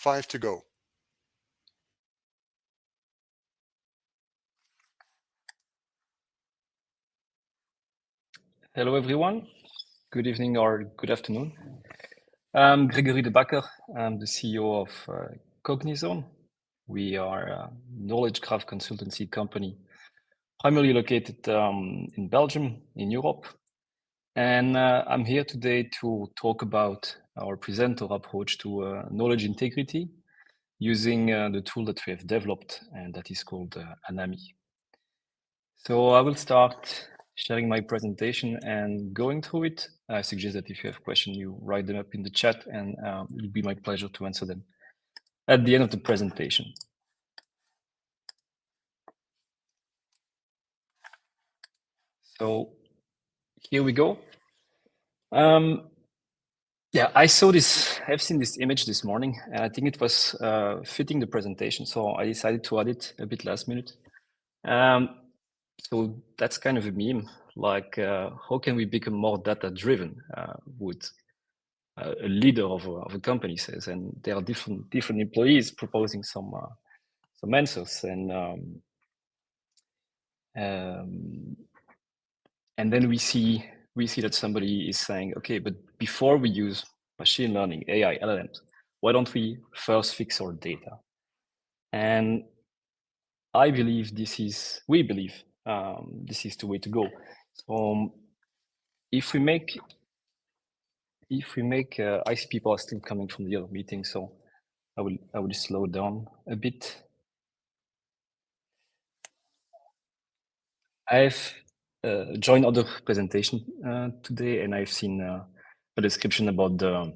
5 to go. Hello, everyone. Good evening or good afternoon. I'm Gregory de Backer. I'm the CEO of Cognizon. We are a knowledge graph consultancy company, primarily located in Belgium, in Europe. And I'm here today to talk about our presenter approach to knowledge integrity using the tool that we have developed, and that is called Hanami. So I will start sharing my presentation and going through it. I suggest that if you have questions, you write them up in the chat, and it will be my pleasure to answer them at the end of the presentation. So here we go. Yeah, I've seen this image this morning, and I think it was fitting the presentation. So I decided to add it a bit last minute. So that's kind of a meme, like how can we become more data-driven? Would a leader of a company says, and there are different employees proposing some answers, and then we see that somebody is saying, okay, but before we use machine learning, AI, LLMs, why don't we first fix our data? And we believe this is the way to go. So if we make, I see people are still coming from the other meeting, so I will slow down a bit. I've joined other presentation today, and I've seen a description about the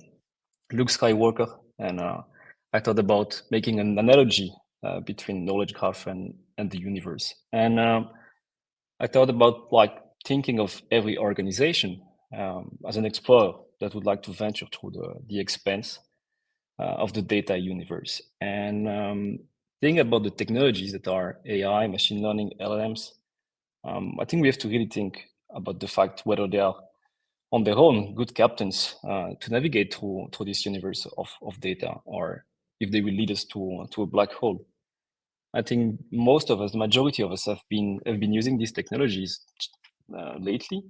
Luke Skywalker, and I thought about making an analogy between knowledge graph and the universe. And I thought about like thinking of every organization as an explorer that would like to venture through the expanse of the data universe, and think about the technologies that are AI, machine learning, LLMs. I think we have to really think about the fact whether they are on their own good captains to navigate through this universe of data, or if they will lead us to a black hole. I think most of us, the majority of us, have been using these technologies lately,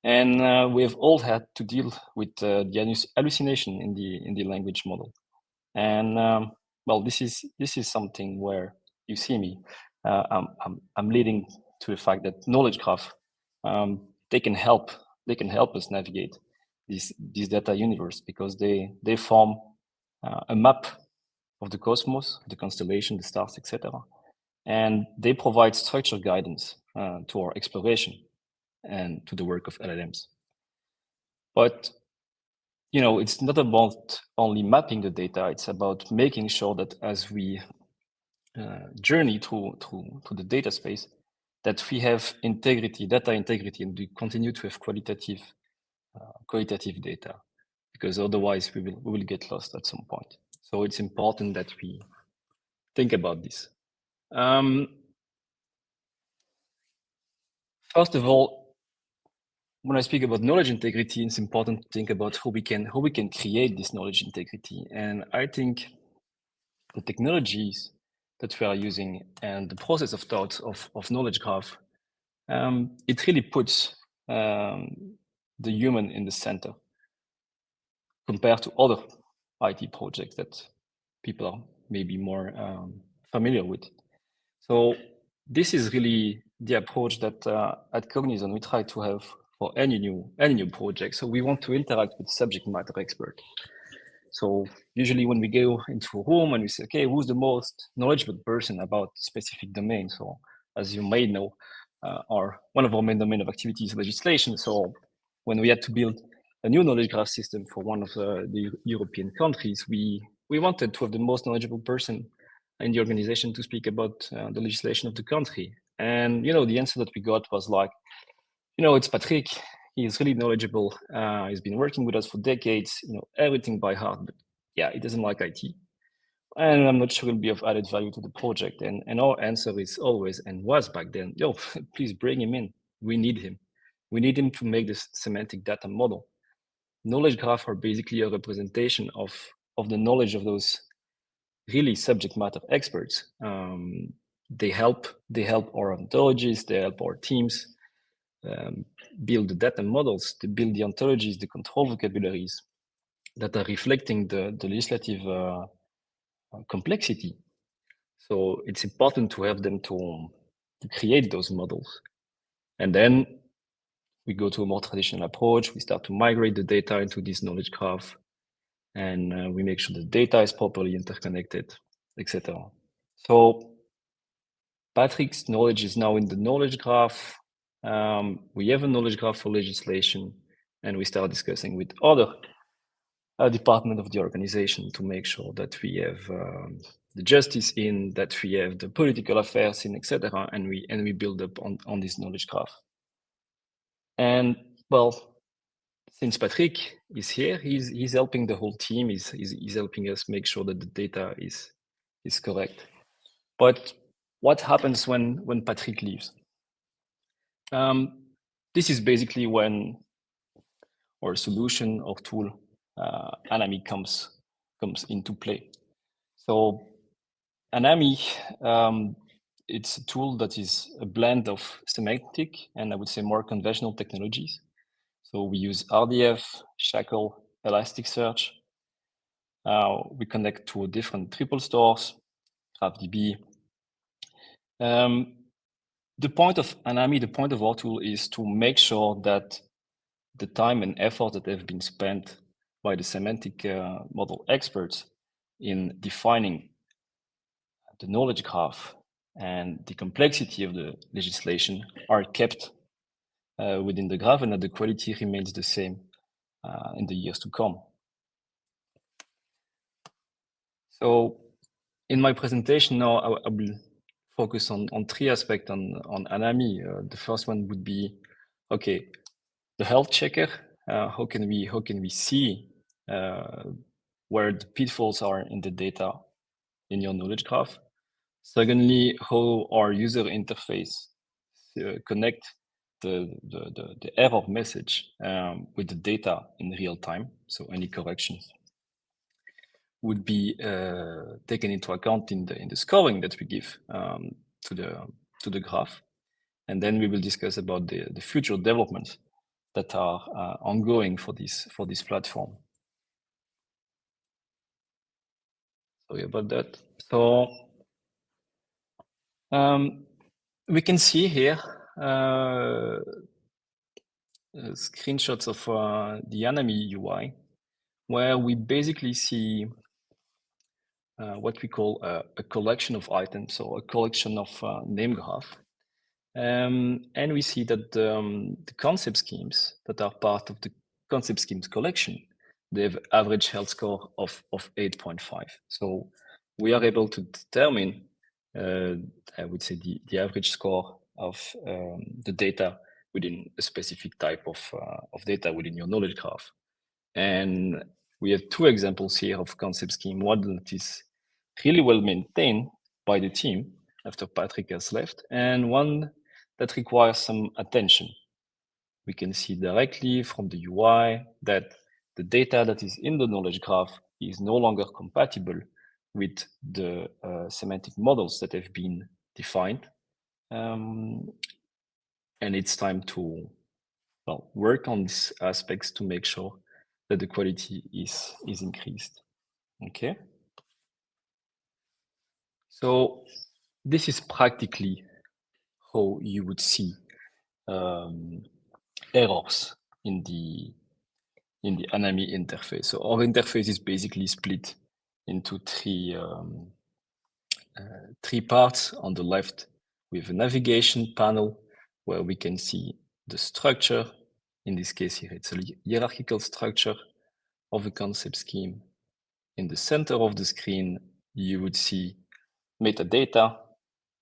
and we have all had to deal with the hallucination in the language model. And well, this is something where you see me. I'm leading to the fact that knowledge graph they can help us navigate this data universe, because they form a map of the cosmos, the constellation, the stars, etc. And they provide structured guidance to our exploration and to the work of LLMs. But it's not about only mapping the data. It's about making sure that as we journey through the data space, that we have data integrity, and we continue to have qualitative data, because otherwise we will get lost at some point. So it's important that we think about this. First of all, when I speak about knowledge integrity, it's important to think about how we can create this knowledge integrity. And I think the technologies that we are using and the process of thought of knowledge graph, it really puts the human in the center compared to other IT projects that people are maybe more familiar with. So this is really the approach that at Cognizon we try to have for any new project. So we want to interact with subject matter expert. So usually when we go into a room and we say, okay, who's the most knowledgeable person about specific domain? So as you may know, one of our main domain of activity is legislation. So when we had to build a new knowledge graph system for one of the European countries, we wanted to have the most knowledgeable person in the organization to speak about the legislation of the country. And the answer that we got was like, it's Patrick. He is really knowledgeable. He's been working with us for decades. Everything by heart. But yeah, he doesn't like IT, and I'm not sure he'll be of added value to the project. And our answer is always, and was back then, please bring him in. We need him. We need him to make this semantic data model. Knowledge graph are basically a representation of the knowledge of those really subject matter experts. They help our ontologists, they help our teams build the data models, they build the ontologies, the control vocabularies that are reflecting the legislative complexity. So it's important to have them to create those models. And then we go to a more traditional approach. We start to migrate the data into this knowledge graph, and we make sure the data is properly interconnected, etc. So Patrick's knowledge is now in the knowledge graph. We have a knowledge graph for legislation, and we start discussing with other department of the organization to make sure that we have the justice in, that we have the political affairs in, etc. And we build up on this knowledge graph. And well, since Patrick is here, he's helping the whole team. He's helping us make sure that the data is correct. But what happens when Patrick leaves? This is basically when our solution or tool, Hanami, comes into play. So Hanami, it's a tool that is a blend of semantic and I would say more conventional technologies. So we use RDF, Shackle, Elasticsearch. We connect to different triple stores, GraphDB. The point of Hanami, the point of our tool is to make sure that the time and effort that have been spent by the semantic model experts in defining the knowledge graph and the complexity of the legislation are kept within the graph and that the quality remains the same in the years to come. So in my presentation now, I will focus on three aspects on Hanami. The first one would be, okay, the health checker. How can we see where the pitfalls are in the data in your knowledge graph? Secondly, how our user interface connect the error message with the data in real time. So any corrections would be taken into account in the scoring that we give to the graph. And then we will discuss about the future developments that are ongoing for this platform. Sorry about that. So we can see here screenshots of the Hanami UI, where we basically see what we call a collection of items, so a collection of name graph. And we see that the concept schemes that are part of the concept schemes collection, they have average health score of 8.5. So we are able to determine, I would say, the average score of the data within a specific type of data within your knowledge graph. And we have two examples here of concept scheme. One that is really well maintained by the team after Patrick has left, and one that requires some attention. We can see directly from the UI that the data that is in the knowledge graph is no longer compatible with the semantic models that have been defined. And it's time to work on these aspects to make sure that the quality is increased. Okay. So this is practically how you would see errors in the Hanami interface. So our interface is basically split into three parts. On the left, we have a navigation panel where we can see the structure. In this case here, it's a hierarchical structure of a concept scheme. In the center of the screen, you would see metadata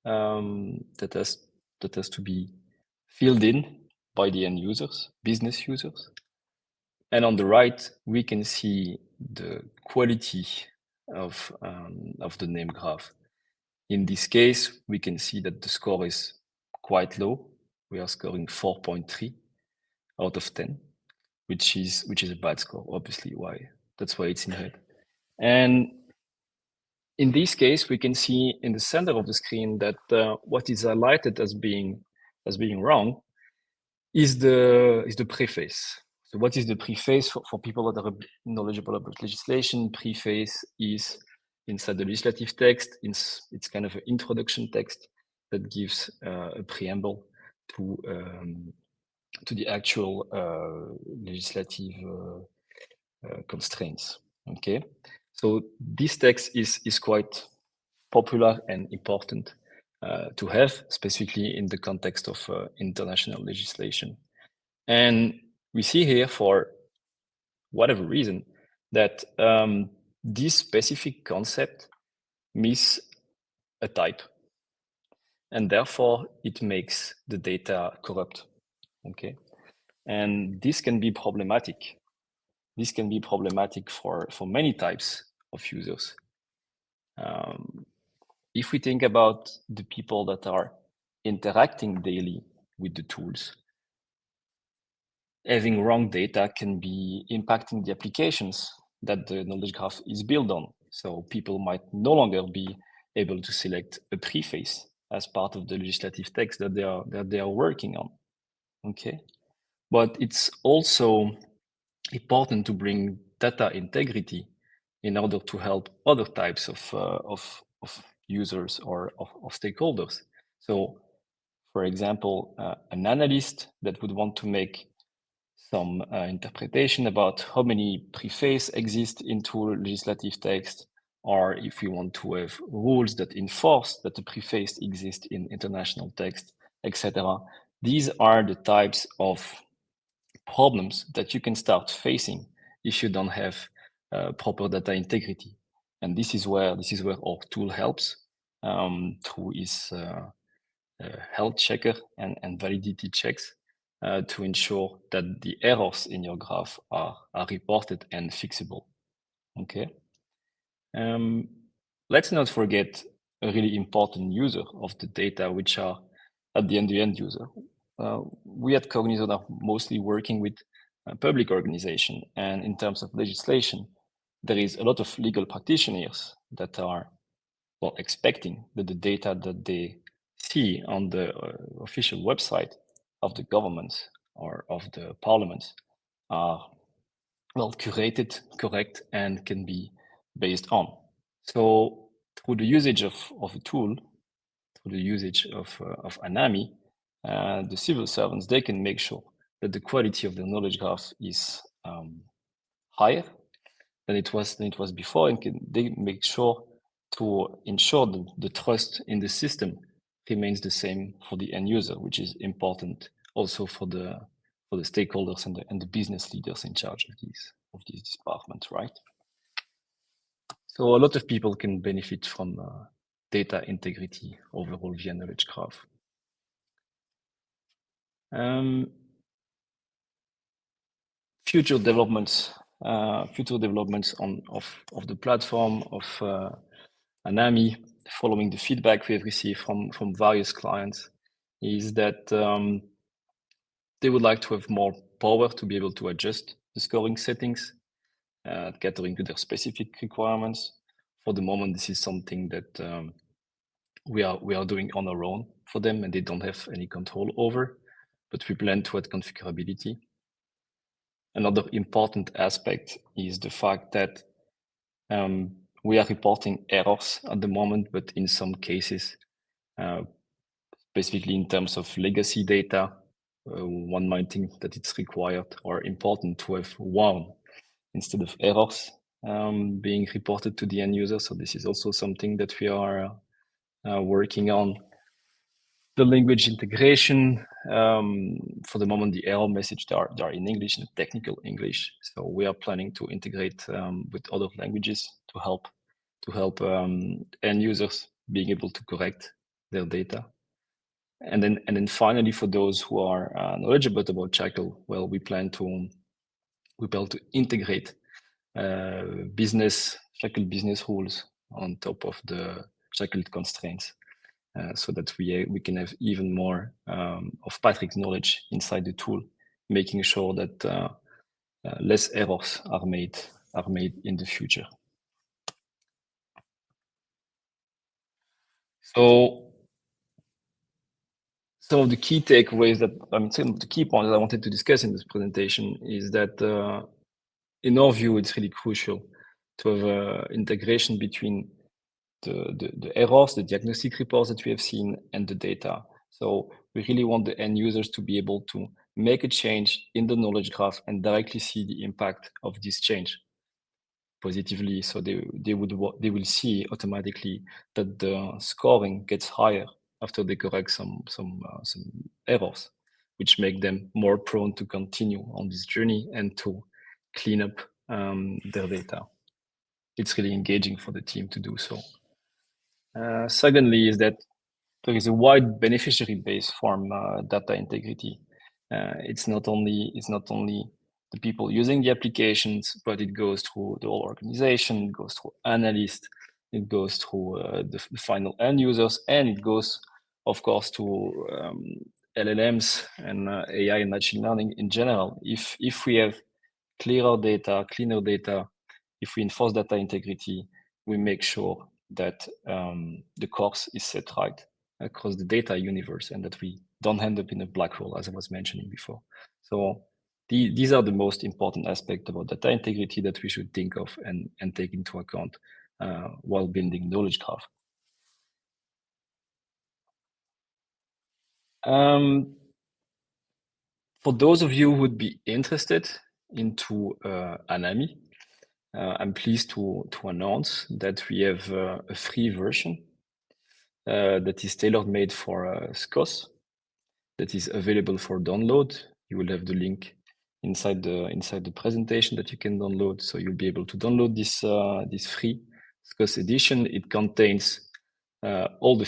that has to be filled in by the end users, business users. And on the right, we can see the quality of the name graph. In this case, we can see that the score is quite low. We are scoring 4.3 out of 10, which is a bad score, obviously. Why? That's why it's in red. And In this case, we can see in the center of the screen that what is highlighted as being wrong is the preface. So what is the preface for people that are knowledgeable about legislation? Preface is inside the legislative text. It's kind of an introduction text that gives a preamble to the actual legislative constraints. Okay, so this text is quite popular and important to have, specifically in the context of international legislation. And we see here, for whatever reason, that this specific concept miss a type, and therefore it makes the data corrupt. Okay, and this can be problematic. This can be problematic for many types of users. If we think about the people that are interacting daily with the tools, having wrong data can be impacting the applications that the knowledge graph is built on. So people might no longer be able to select a preface as part of the legislative text that they are working on. Okay, but it's also important to bring data integrity in order to help other types of users or of stakeholders. So, for example, an analyst that would want to make some interpretation about how many preface exist into legislative text, or if we want to have rules that enforce that the preface exists in international text, etc. These are the types of problems that you can start facing if you don't have proper data integrity. And this is where our tool helps through its health checker and validity checks to ensure that the errors in your graph are reported and fixable. Okay. Let's not forget a really important user of the data, which are at the end user. We at Cognizant are mostly working with a public organization, and in terms of legislation, there is a lot of legal practitioners that are expecting that the data that they see on the official website of the government or of the parliament are curated, correct, and can be based on. So through the usage of a tool, through the usage of Hanami, the civil servants, they can make sure that the quality of the knowledge graph is higher than it was before, and they make sure to ensure the trust in the system remains the same for the end user, which is important also for the stakeholders and the business leaders in charge of these departments, right? So a lot of people can benefit from data integrity overall via knowledge graph. Future developments of the platform of Hanami, following the feedback we have received from various clients, is that they would like to have more power to be able to adjust the scoring settings, catering to their specific requirements. For the moment, this is something that we are doing on our own for them, and they don't have any control over. But we plan to add configurability. Another important aspect is the fact that we are reporting errors at the moment, but in some cases, specifically in terms of legacy data, one might think that it's required or important to have one instead of errors being reported to the end user. So this is also something that we are working on. The language integration, for the moment, the error message they are in English, in technical English. So we are planning to integrate with other languages to help end users being able to correct their data. And then finally, for those who are knowledgeable about Jackal, well, we plan to integrate Jackal business rules on top of the Jackal constraints. So that we can have even more of Patrick's knowledge inside the tool, making sure that less errors are made in the future. So some of the key takeaways that some of the key points I wanted to discuss in this presentation is that in our view, it's really crucial to have integration between the errors, the diagnostic reports that we have seen, and the data. So we really want the end users to be able to make a change in the knowledge graph and directly see the impact of this change positively. So they will see automatically that the scoring gets higher after they correct some errors, which make them more prone to continue on this journey and to clean up their data. It's really engaging for the team to do so. Secondly, is that there is a wide beneficiary base from data integrity. It's not only the people using the applications, but it goes through the whole organization, it goes through analysts, it goes through the final end users, and it goes, of course, to LLMs and AI and machine learning in general. If we have clearer data, cleaner data, if we enforce data integrity, we make sure that the course is set right across the data universe and that we don't end up in a black hole, as I was mentioning before. So these are the most important aspects about data integrity that we should think of and take into account while building knowledge graph. For those of you who would be interested into Hanami, I'm pleased to announce that we have a free version that is tailor-made for SCOS that is available for download. You will have the link inside the presentation that you can download. So you'll be able to download this free SCOS edition. It contains all the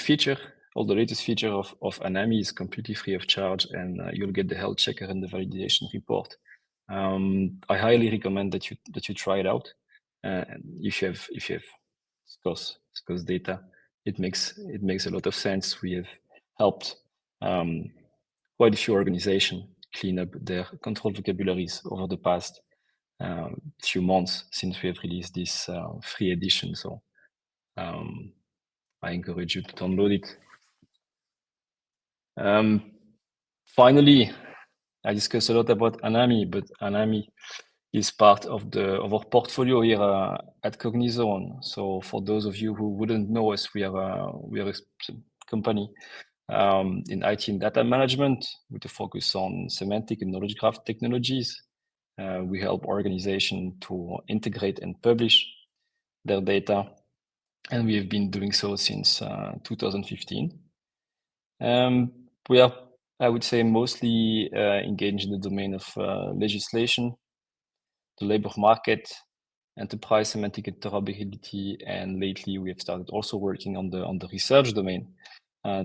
latest feature of Hanami is completely free of charge, and you'll get the health checker and the validation report. I highly recommend that you try it out. If you have SCOS data, it makes a lot of sense. We have helped quite a few organizations clean up their control vocabularies over the past few months since we have released this free edition. So I encourage you to download it. Finally, I discussed a lot about Hanami, but Hanami is part of our portfolio here at Cognizone. So for those of you who wouldn't know us, we are a company in IT and data management with a focus on semantic and knowledge graph technologies. We help organizations to integrate and publish their data, and we have been doing so since 2015. We are, I would say, mostly engaged in the domain of legislation, the labor market, enterprise semantic interoperability, and lately we have started also working on the research domain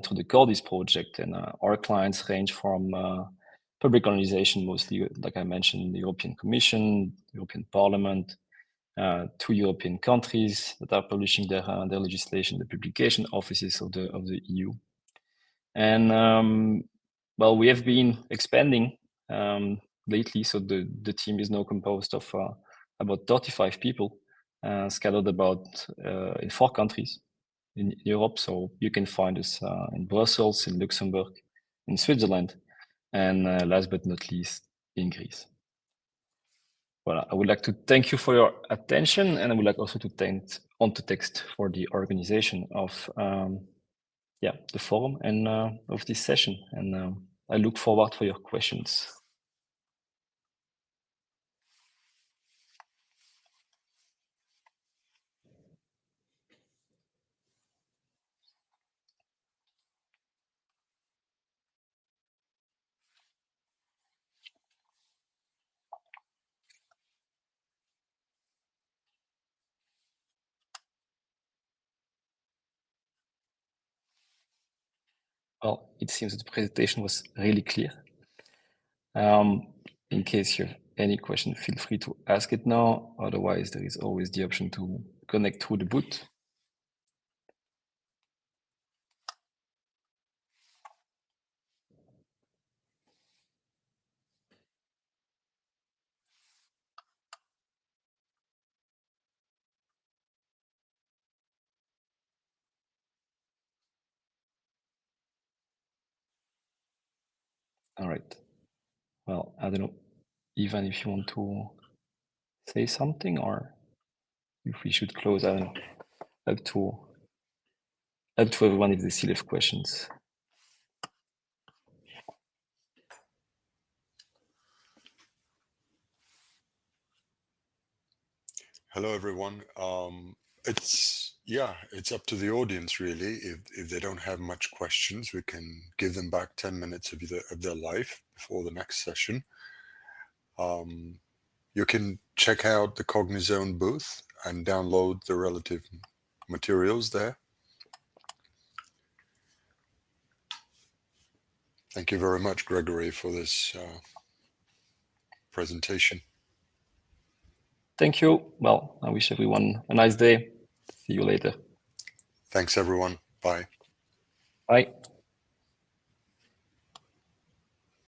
through the Cordis project. And our clients range from public organization, mostly, like I mentioned, the European Commission, European Parliament, 2 European countries that are publishing their legislation, the publication offices of the EU. And well, we have been expanding lately, so the team is now composed of about 35 people, scattered about in 4 countries in Europe. So you can find us in Brussels, in Luxembourg, in Switzerland, and last but not least, in Greece. Well, I would like to thank you for your attention, and I would like also to thank Ontotext for the organization of the forum and of this session. And I look forward for your questions. Well, it seems that the presentation was really clear. In case you have any question, feel free to ask it now. Otherwise, there is always the option to connect through the booth. All right. Well, I don't know, Ivan, if you want to say something or if we should close, I don't know, up to everyone if they still have questions. Hello, everyone. It's up to the audience really. If they don't have much questions, we can give them back 10 minutes of their life before the next session. You can check out the Cognizone booth and download the relative materials there. Thank you very much, Gregory, for this presentation. Thank you. Well, I wish everyone a nice day. See you later. Thanks, everyone. Bye. Bye.